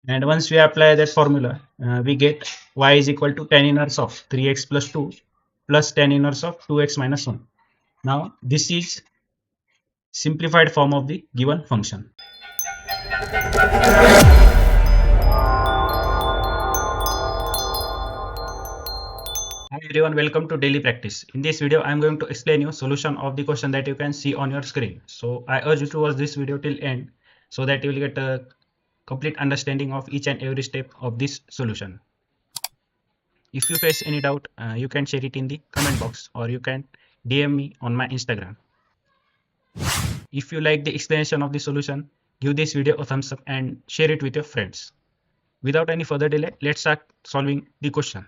And once we apply that formula, we get y is equal to tan inverse of 3x plus 2 plus tan inverse of 2x minus 1. Now this is simplified form of the given function. Hi everyone, welcome to daily practice. In this video, I am going to explain you solution of the question that you can see on your screen. So I urge you to watch this video till end so that you will get a complete understanding of each and every step of this solution. If you face any doubt, you can share it in the comment box or you can DM me on my Instagram. If you like the explanation of the solution, give this video a thumbs up and share it with your friends. Without any further delay, let's start solving the question.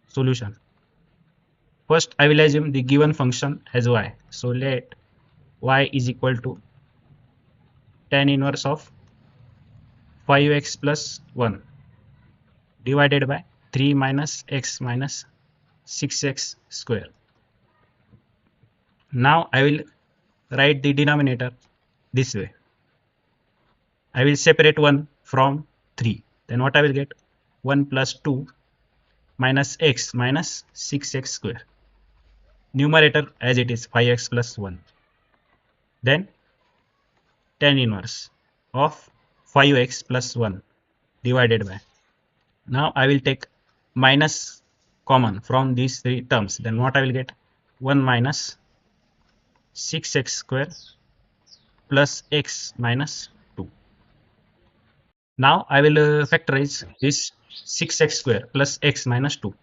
Solution. First, I will assume the given function has y. So let y is equal to tan inverse of 5x plus 1 divided by 3 minus x minus 6x square. Now I will write the denominator this way. I will separate 1 from 3. Then what I will get? 1 plus 2 minus x minus 6x square. Numerator as it is 5x plus 1. Then tan inverse of 5x plus 1 divided by. Now I will take minus common from these three terms. Then what I will get? 1 minus 6x square plus x minus 2. Now I will factorize this 6x square plus x minus 2.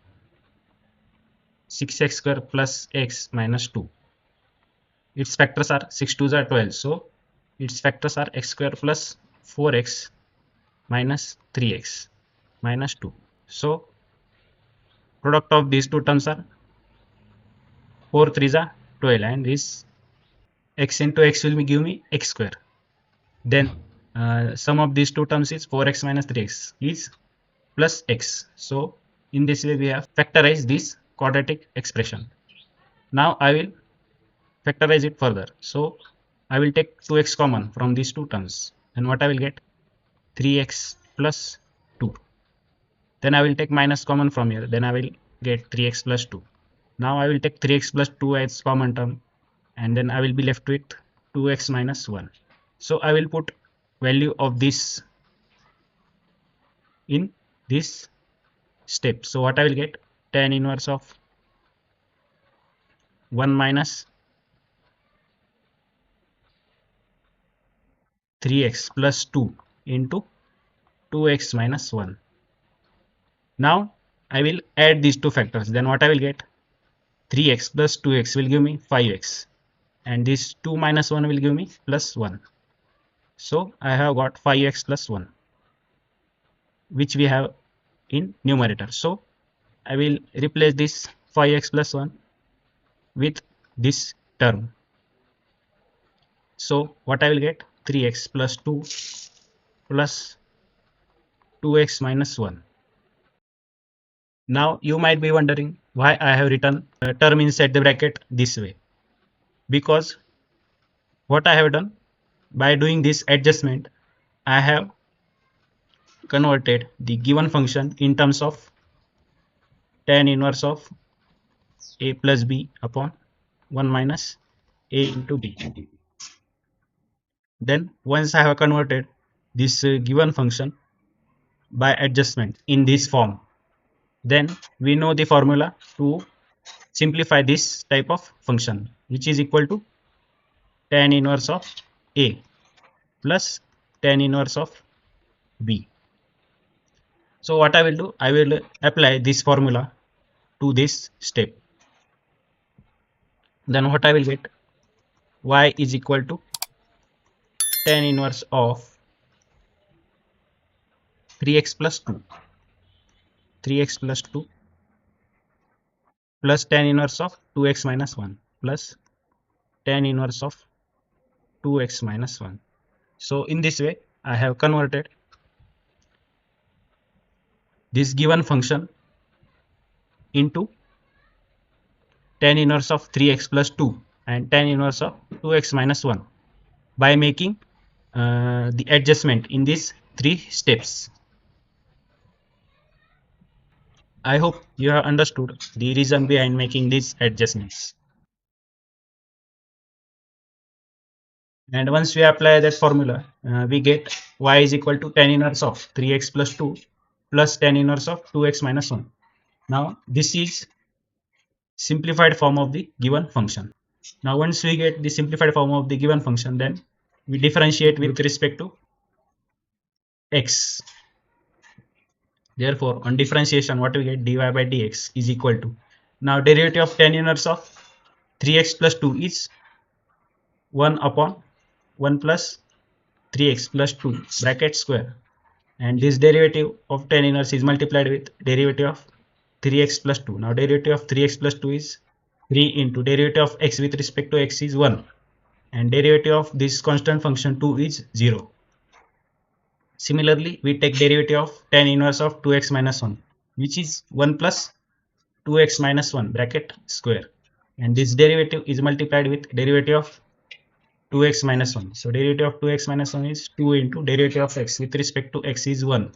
6x square plus x minus 2. Its factors are 6 2s are 12. So its factors are x square plus 4x minus 3x minus 2. So product of these two terms are 4 3s are 12 and this x into x will give me x square. Then sum of these two terms is 4x minus 3x is plus x. So in this way we have factorized this quadratic expression. Now I will factorize it further. So I will take 2x common from these two terms. Then what I will get? 3x plus 2. Then I will take minus common from here. Then I will get 3x plus 2. Now I will take 3x plus 2 as common term. And then I will be left with 2x minus 1. So I will put value of this in this step. So what I will get? Tan inverse of 1 minus 3x plus 2 into 2x minus 1. Now I will add these two factors. Then what I will get? 3x plus 2x will give me 5x. And this 2 minus 1 will give me plus 1. So I have got 5x plus 1, which we have in numerator. So I will replace this 5x plus 1 with this term. So what I will get? 3x plus 2 plus 2x minus 1. Now you might be wondering why I have written a term inside the bracket this way. Because what I have done by doing this adjustment, I have converted the given function in terms of tan inverse of a plus b upon 1 minus a into b. Then once I have converted this given function by adjustment in this form, then we know the formula to simplify this type of function, which is equal to tan inverse of a plus tan inverse of b. So what I will do, I will apply this formula to this step. Then what I will get? Y is equal to tan inverse of 3x plus 2. 3x plus 2 plus tan inverse of 2x minus 1 plus tan inverse of 2x minus 1. So in this way I have converted this given function into tan inverse of 3x plus 2 and tan inverse of 2x minus 1 by making the adjustment in these 3 steps. I hope you have understood the reason behind making these adjustments. And once we apply that formula, we get y is equal to tan inverse of 3x plus 2 plus tan inverse of 2x minus 1. Now this is simplified form of the given function. Now once we get the simplified form of the given function, then we differentiate with respect to x. Therefore, on differentiation, what we get, dy by dx is equal to, now derivative of tan inverse of 3x plus 2 is 1 upon 1 plus 3x plus 2 bracket square, and this derivative of tan inverse is multiplied with derivative of 3x plus 2. Now derivative of 3x plus 2 is 3 into derivative of x with respect to x is 1, and derivative of this constant function 2 is 0. Similarly, we take derivative of tan inverse of 2x minus 1, which is 1 plus 2x minus 1 bracket square, and this derivative is multiplied with derivative of 2x minus 1. So derivative of 2x minus 1 is 2 into derivative of x with respect to x is 1,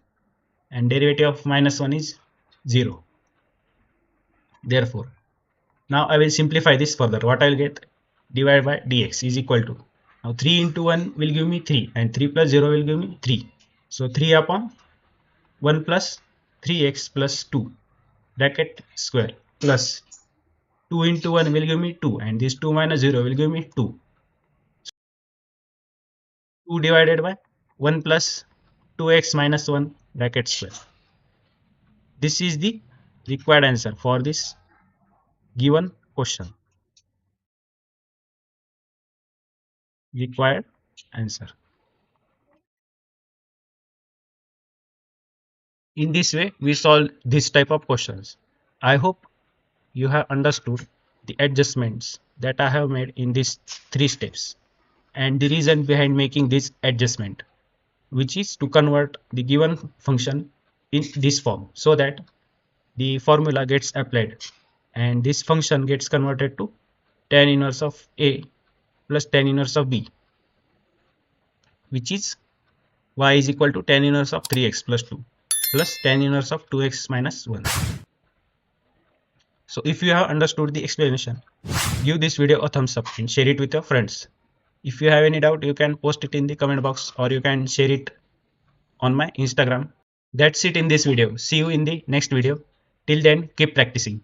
and derivative of minus 1 is 0. Therefore, now I will simplify this further. What I will get, divided by dx is equal to, now 3 into 1 will give me 3, and 3 plus 0 will give me 3. So 3 upon 1 plus 3x plus 2 bracket square plus 2 into 1 will give me 2, and this 2 minus 0 will give me 2. 2 divided by 1 plus 2x minus 1 bracket square. This is the required answer for this given question. Required answer. In this way, we solve this type of questions. I hope you have understood the adjustments that I have made in these 3 steps and the reason behind making this adjustment, which is to convert the given function in this form so that the formula gets applied and this function gets converted to tan inverse of a plus tan inverse of b, which is y is equal to tan inverse of 3x plus 2 plus tan inverse of 2x minus 1. So if you have understood the explanation, give this video a thumbs up and share it with your friends. If you have any doubt, you can post it in the comment box or you can share it on my Instagram. That's it in this video. See you in the next video. Till then, keep practicing.